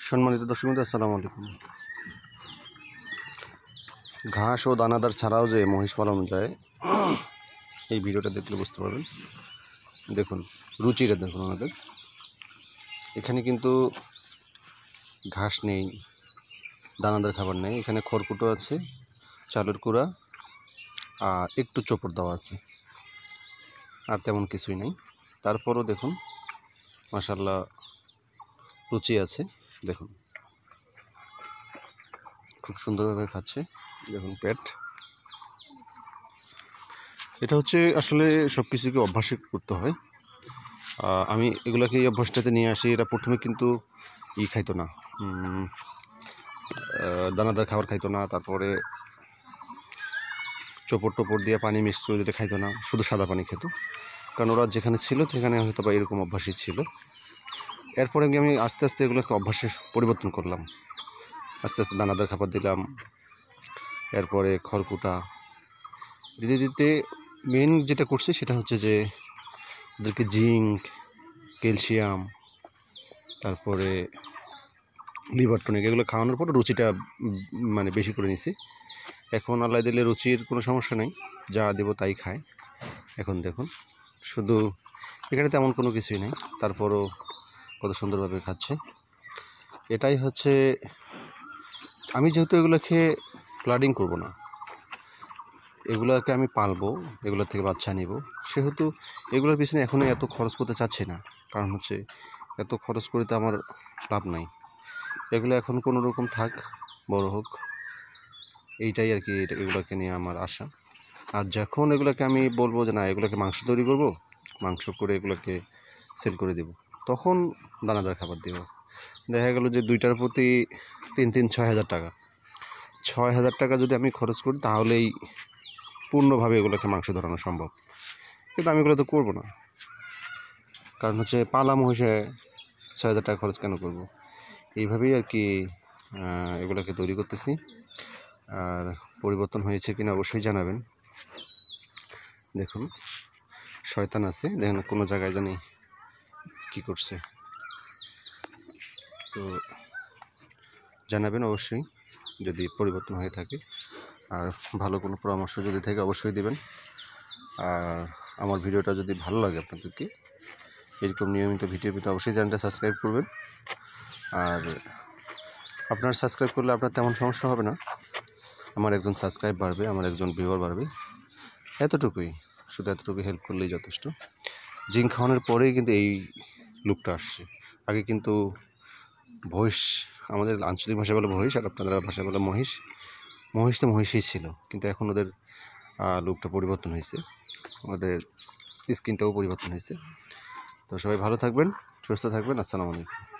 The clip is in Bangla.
সম্মানিত দর্শক বন্ধু, আসসালামু আলাইকুম। ঘাস ও দানাদার ছাড়াও যে মহিষ পালন যায়, এই ভিডিওটা দেখলে বুঝতে পারবেন। দেখুন রুচিটা দেখুন আমাদের এখানে কিন্তু ঘাস নেই, দানাদার খাবার নেই। এখানে খড়কুটো আছে, চালের কুড়া আর একটু চোপড় দেওয়া আছে, আর তেমন কিছুই নেই। তারপরও দেখুন মাশাআল্লাহ রুচি আছে। দেখুন খুব সুন্দরভাবে খাচ্ছে। দেখুন পেট, এটা হচ্ছে আসলে সব কিছুকে অভ্যাসে করতে হয়। আমি এগুলাকে এই অভ্যাসটাতে নিয়ে আসি। এরা প্রথমে কিন্তু খাইতো না, দানাদার খাবার খাইতো না, তারপরে চোপড় টোপড় দিয়ে পানি মিক্স করে দিতে খাইতো না, শুধু সাদা পানি খেত। কারণ ওরা যেখানে ছিল সেখানে হয়তো বা এরকম অভ্যাসই ছিল। এরপরে আমি আস্তে আস্তে এগুলোকে অভ্যাসে পরিবর্তন করলাম। আস্তে আস্তে দানাদার খাবার দিলাম, এরপরে খড়কুটা দিতে দিতে মেন যেটা করছি সেটা হচ্ছে যে ওদেরকে জিঙ্ক, ক্যালসিয়াম, তারপরে লিভার টনিক এগুলো খাওয়ানোর পর রুচিটা মানে বেশি করে নিছি। এখন আল্লাহ দিলে রুচির কোনো সমস্যা নেই, যা দেবো তাই খায়। এখন দেখুন শুধু এখানে তেমন কোনো কিছুই নেই, তারপরও কত সুন্দরভাবে খাচ্ছে। এটাই হচ্ছে, আমি যেহেতু এগুলোকে ক্লাডিং করব না, এগুলোকে আমি পালবো, এগুলোর থেকে বাচ্চা নিব, সেহেতু এগুলোর পিছনে এখনই এত খরচ করতে চাচ্ছি না। কারণ হচ্ছে এত খরচ করে তো আমার লাভ নাই। এগুলো এখন কোনো রকম থাক, বড় হোক, এইটাই আর কি। এগুলোকে নিয়ে আমার আশা। আর যখন এগুলোকে আমি বলবো যে না, এগুলোকে মাংস তৈরি করব, মাংস করে এগুলোকে সেল করে দেব, তখন দানাদার খাবার দেব। দেখা গেল যে দুইটার প্রতি 6,000 টাকা, 6,000 টাকা যদি আমি খরচ করি তাহলেই পূর্ণভাবে এগুলোকে মাংস ধরানো সম্ভব। কিন্তু আমি এগুলো তো করবো না, কারণ হচ্ছে পালা মহিষে 6,000 টাকা খরচ কেন করব। এইভাবেই আর কি এগুলোকে তৈরি করতেছি। আর পরিবর্তন হয়েছে কিনা অবশ্যই জানাবেন। দেখুন শয়তান আছে, দেখেন কোনো জায়গায় জানি কি করছে, তো জানাবেন অবশ্যই যদি পরিবর্তন হয়ে থাকে। আর ভালো কোনো পরামর্শ যদি থাকে অবশ্যই দেবেন। আর আমার ভিডিওটা যদি ভালো লাগে আপনাদেরকে, এরকম নিয়মিত ভিডিও পেতে অবশ্যই চ্যানেলটা সাবস্ক্রাইব করবেন। আর আপনার সাবস্ক্রাইব করলে আপনার তেমন সমস্যা হবে না, আমার একজন সাবস্ক্রাইব বাড়বে, আমার একজন ভিউয়ার বাড়বে, এতটুকুই। শুধু এতটুকু হেল্প করলেই যথেষ্ট। জিঙ্ক খাওয়ানোর পরেই কিন্তু এই লুকটা আসছে। আগে কিন্তু মহিষ, আমাদের আঞ্চলিক ভাষা বলে মহিষ, আর আপনাদের ভাষা বলে মহিষ। মহিষ তো মহিষই ছিল, কিন্তু এখন ওদের লুকটা পরিবর্তন হয়েছে, ওদের স্কিনটাও পরিবর্তন হয়েছে। তো সবাই ভালো থাকবেন, সুস্থ থাকবেন। আসসালামু আলাইকুম।